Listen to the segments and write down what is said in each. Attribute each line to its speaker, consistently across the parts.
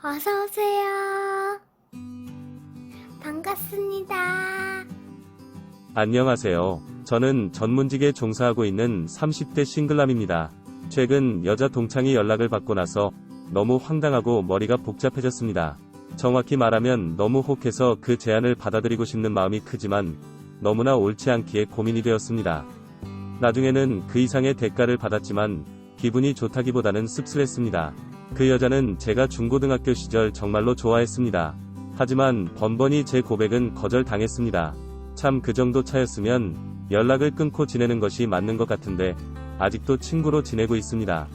Speaker 1: 어서오세요. 반갑습니다.
Speaker 2: 안녕하세요. 저는 전문직에 종사하고 있는 30대 싱글남입니다. 최근 여자 동창이 연락을 받고 나서 너무 황당하고 머리가 복잡해졌습니다. 정확히 말하면 너무 혹해서 그 제안을 받아들이고 싶는 마음이 크지만 너무나 옳지 않기에 고민이 되었습니다. 나중에는 그 이상의 대가를 받았지만 기분이 좋다기보다는 씁쓸했습니다. 그 여자는 제가 중고등학교 시절 정말로 좋아했습니다. 하지만 번번이 제 고백은 거절당했습니다. 참 그 정도 차였으면 연락을 끊고 지내는 것이 맞는 것 같은데 아직도 친구로 지내고 있습니다.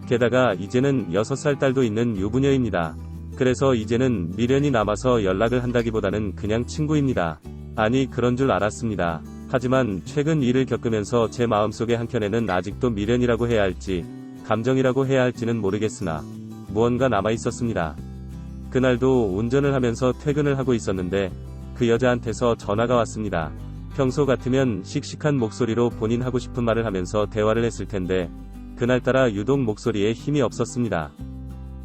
Speaker 2: 게다가 이제는 6살 딸도 있는 유부녀입니다. 그래서 이제는 미련이 남아서 연락을 한다기보다는 그냥 친구입니다. 아니 그런 줄 알았습니다. 하지만 최근 일을 겪으면서 제 마음속의 한켠에는 아직도 미련이라고 해야 할지 감정이라고 해야 할지는 모르겠으나 무언가 남아있었습니다. 그날도 운전을 하면서 퇴근을 하고 있었는데 그 여자한테서 전화가 왔습니다. 평소 같으면 씩씩한 목소리로 본인 하고 싶은 말을 하면서 대화를 했을 텐데 그날따라 유독 목소리에 힘이 없었습니다.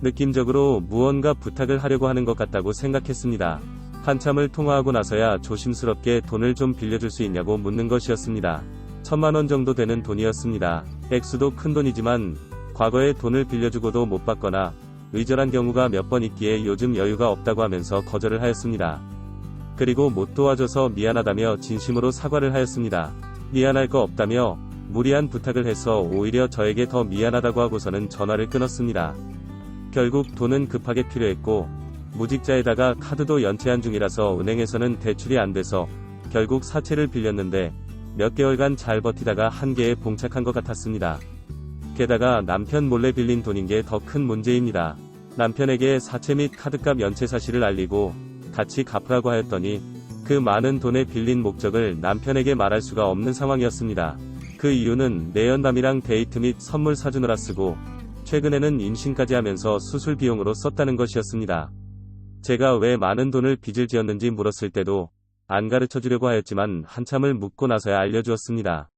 Speaker 2: 느낌적으로 무언가 부탁을 하려고 하는 것 같다고 생각했습니다. 한참을 통화하고 나서야 조심스럽게 돈을 좀 빌려줄 수 있냐고 묻는 것이었습니다. 1000만원 정도 되는 돈이었습니다. 액수도 큰 돈이지만 과거에 돈을 빌려주고도 못 받거나 의절한 경우가 몇 번 있기에 요즘 여유가 없다고 하면서 거절을 하였습니다. 그리고 못 도와줘서 미안하다며 진심으로 사과를 하였습니다. 미안할 거 없다며 무리한 부탁을 해서 오히려 저에게 더 미안하다고 하고서는 전화를 끊었습니다. 결국 돈은 급하게 필요했고 무직자에다가 카드도 연체한 중이라서 은행에서는 대출이 안 돼서 결국 사채를 빌렸는데 몇 개월간 잘 버티다가 한계에 봉착한 것 같았습니다. 게다가 남편 몰래 빌린 돈인 게 더 큰 문제입니다. 남편에게 사채 및 카드값 연체 사실을 알리고 같이 갚으라고 하였더니 그 많은 돈에 빌린 목적을 남편에게 말할 수가 없는 상황이었습니다. 그 이유는 내연남이랑 데이트 및 선물 사주느라 쓰고 최근에는 임신까지 하면서 수술 비용으로 썼다는 것이었습니다. 제가 왜 많은 돈을 빚을 지었는지 물었을 때도 안 가르쳐주려고 하였지만 한참을 묻고 나서야 알려주었습니다.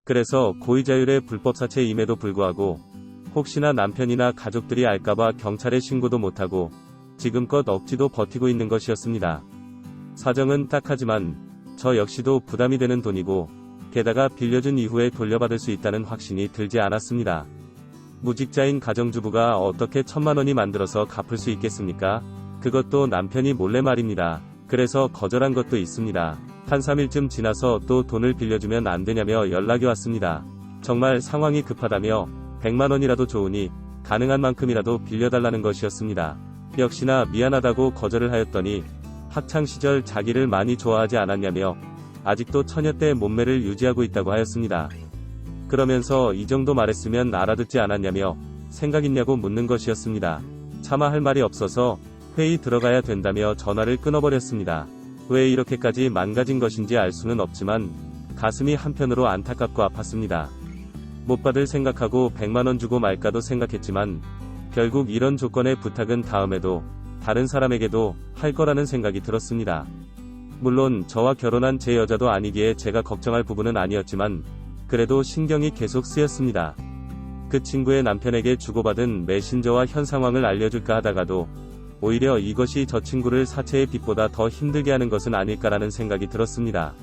Speaker 2: 그래서 고의자율의 불법 사채임에도 불구하고 혹시나 남편이나 가족들이 알까봐 경찰에 신고도 못하고 지금껏 억지도 버티고 있는 것이었습니다. 사정은 딱하지만 저 역시도 부담이 되는 돈이고 게다가 빌려준 이후에 돌려받을 수 있다는 확신이 들지 않았습니다. 무직자인 가정주부가 어떻게 1000만원이 만들어서 갚을 수 있겠습니까? 그것도 남편이 몰래 말입니다. 그래서 거절한 것도 있습니다. 한 3일쯤 지나서 또 돈을 빌려주면 안 되냐며 연락이 왔습니다. 정말 상황이 급하다며 100만원이라도 좋으니 가능한 만큼이라도 빌려달라는 것이었습니다. 역시나 미안하다고 거절을 하였더니 학창시절 자기를 많이 좋아하지 않았냐며 아직도 처녀 때 몸매를 유지하고 있다고 하였습니다. 그러면서 이 정도 말했으면 알아듣지 않았냐며 생각 있냐고 묻는 것이었습니다. 차마 할 말이 없어서 회의 들어가야 된다며 전화를 끊어버렸습니다. 왜 이렇게까지 망가진 것인지 알 수는 없지만 가슴이 한편으로 안타깝고 아팠습니다. 못 받을 생각하고 100만원 주고 말까도 생각했지만 결국 이런 조건의 부탁은 다음에도 다른 사람에게도 할 거라는 생각이 들었습니다. 물론 저와 결혼한 제 여자도 아니기에 제가 걱정할 부분은 아니었지만 그래도 신경이 계속 쓰였습니다. 그 친구의 남편에게 주고받은 메신저와 현 상황을 알려줄까 하다가도 오히려 이것이 저 친구를 사채의 빚보다 더 힘들게 하는 것은 아닐까라는 생각이 들었습니다.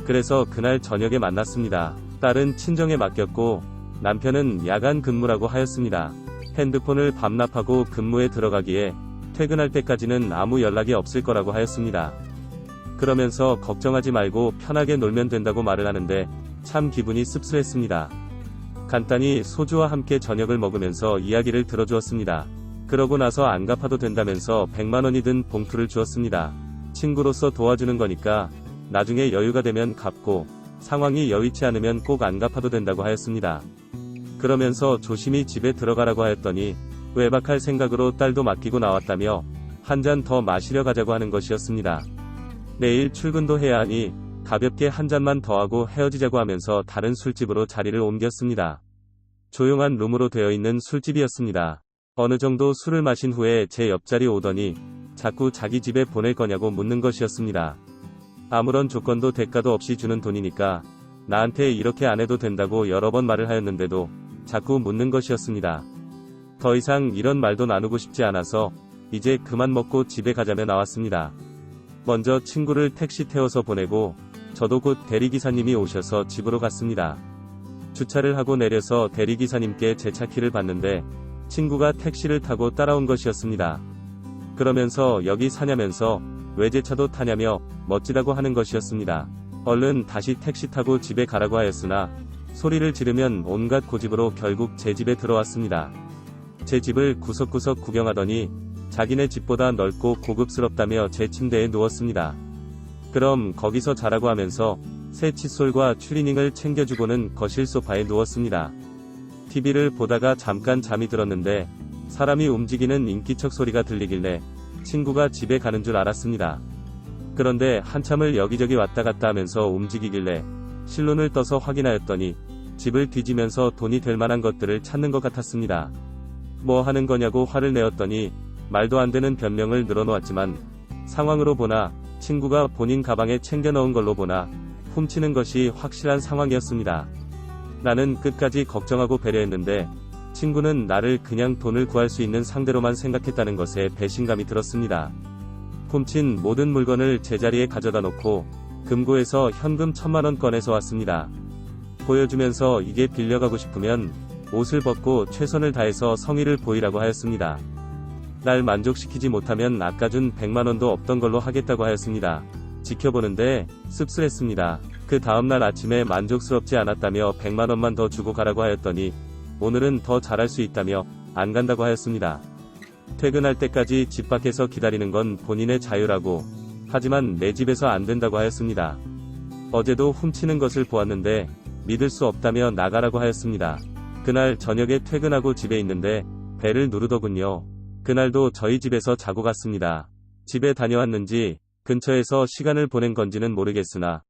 Speaker 2: 그래서 그날 저녁에 만났습니다. 딸은 친정에 맡겼고 남편은 야간 근무라고 하였습니다. 핸드폰을 반납하고 근무에 들어가기에 퇴근할 때까지는 아무 연락이 없을 거라고 하였습니다. 그러면서 걱정하지 말고 편하게 놀면 된다고 말을 하는데 참 기분이 씁쓸했습니다. 간단히 소주와 함께 저녁을 먹으면서 이야기를 들어주었습니다. 그러고 나서 안 갚아도 된다면서 100만원이 든 봉투를 주었습니다. 친구로서 도와주는 거니까 나중에 여유가 되면 갚고 상황이 여의치 않으면 꼭 안 갚아도 된다고 하였습니다. 그러면서 조심히 집에 들어가라고 하였더니 외박할 생각으로 딸도 맡기고 나왔다며 한 잔 더 마시려 가자고 하는 것이었습니다. 내일 출근도 해야 하니 가볍게 한 잔만 더 하고 헤어지자고 하면서 다른 술집으로 자리를 옮겼습니다. 조용한 룸으로 되어 있는 술집이었습니다. 어느 정도 술을 마신 후에 제 옆자리 오더니 자꾸 자기 집에 보낼 거냐고 묻는 것이었습니다. 아무런 조건도 대가도 없이 주는 돈이니까 나한테 이렇게 안 해도 된다고 여러 번 말을 하였는데도 자꾸 묻는 것이었습니다. 더 이상 이런 말도 나누고 싶지 않아서 이제 그만 먹고 집에 가자며 나왔습니다. 먼저 친구를 택시 태워서 보내고 저도 곧 대리기사님이 오셔서 집으로 갔습니다. 주차를 하고 내려서 대리기사님께 제 차 키를 받는데 친구가 택시를 타고 따라온 것이었습니다. 그러면서 여기 사냐면서 외제차도 타냐며 멋지다고 하는 것이었습니다. 얼른 다시 택시 타고 집에 가라고 하였으나 소리를 지르면 온갖 고집으로 결국 제 집에 들어왔습니다. 제 집을 구석구석 구경하더니 자기네 집보다 넓고 고급스럽다며 제 침대에 누웠습니다. 그럼 거기서 자라고 하면서 새 칫솔과 추리닝을 챙겨주고는 거실 소파에 누웠습니다. TV를 보다가 잠깐 잠이 들었는데 사람이 움직이는 인기척 소리가 들리길래 친구가 집에 가는 줄 알았습니다. 그런데 한참을 여기저기 왔다 갔다 하면서 움직이길래 실눈을 떠서 확인하였더니 집을 뒤지면서 돈이 될 만한 것들을 찾는 것 같았습니다. 뭐 하는 거냐고 화를 내었더니 말도 안 되는 변명을 늘어놓았지만 상황으로 보나 친구가 본인 가방에 챙겨 넣은 걸로 보나 훔치는 것이 확실한 상황이었습니다. 나는 끝까지 걱정하고 배려했는데 친구는 나를 그냥 돈을 구할 수 있는 상대로만 생각했다는 것에 배신감이 들었습니다. 훔친 모든 물건을 제자리에 가져다 놓고 금고에서 현금 1000만원 꺼내서 왔습니다. 보여주면서 이게 빌려가고 싶으면 옷을 벗고 최선을 다해서 성의를 보이라고 하였습니다. 날 만족시키지 못하면 아까 준 100만원도 없던 걸로 하겠다고 하였습니다. 지켜보는데 씁쓸했습니다. 그 다음날 아침에 만족스럽지 않았다며 100만원만 더 주고 가라고 하였더니 오늘은 더 잘할 수 있다며 안 간다고 하였습니다. 퇴근할 때까지 집 밖에서 기다리는 건 본인의 자유라고, 하지만 내 집에서 안 된다고 하였습니다. 어제도 훔치는 것을 보았는데 믿을 수 없다며 나가라고 하였습니다. 그날 저녁에 퇴근하고 집에 있는데 벨을 누르더군요. 그날도 저희 집에서 자고 갔습니다. 집에 다녀왔는지 근처에서 시간을 보낸 건지는 모르겠으나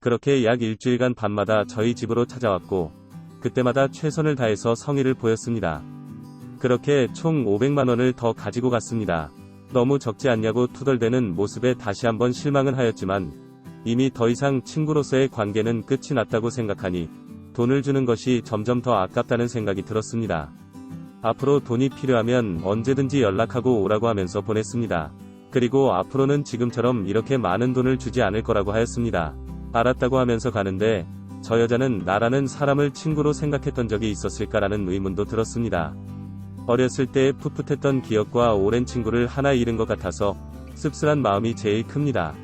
Speaker 2: 그렇게 약 일주일간 밤마다 저희 집으로 찾아왔고 그때마다 최선을 다해서 성의를 보였습니다. 그렇게 총 500만원을 더 가지고 갔습니다. 너무 적지 않냐고 투덜대는 모습에 다시 한번 실망은 하였지만 이미 더 이상 친구로서의 관계는 끝이 났다고 생각하니 돈을 주는 것이 점점 더 아깝다는 생각이 들었습니다. 앞으로 돈이 필요하면 언제든지 연락하고 오라고 하면서 보냈습니다. 그리고 앞으로는 지금처럼 이렇게 많은 돈을 주지 않을 거라고 하였습니다. 알았다고 하면서 가는데 저 여자는 나라는 사람을 친구로 생각했던 적이 있었을까라는 의문도 들었습니다. 어렸을 때 풋풋했던 기억과 오랜 친구를 하나 잃은 것 같아서 씁쓸한 마음이 제일 큽니다.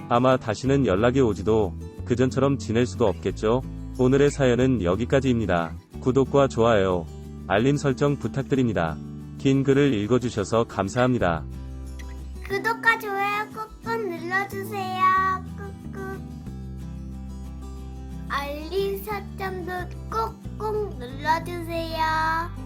Speaker 2: 아마 다시는 연락이 오지도 그전처럼 지낼 수도 없겠죠. 오늘의 사연은 여기까지입니다. 구독과 좋아요, 알림 설정 부탁드립니다. 긴 글을 읽어주셔서 감사합니다.
Speaker 1: 구독과 좋아요 꾹꾹 눌러주세요. 꾹꾹. 알림 설정도 꾹꾹 눌러주세요.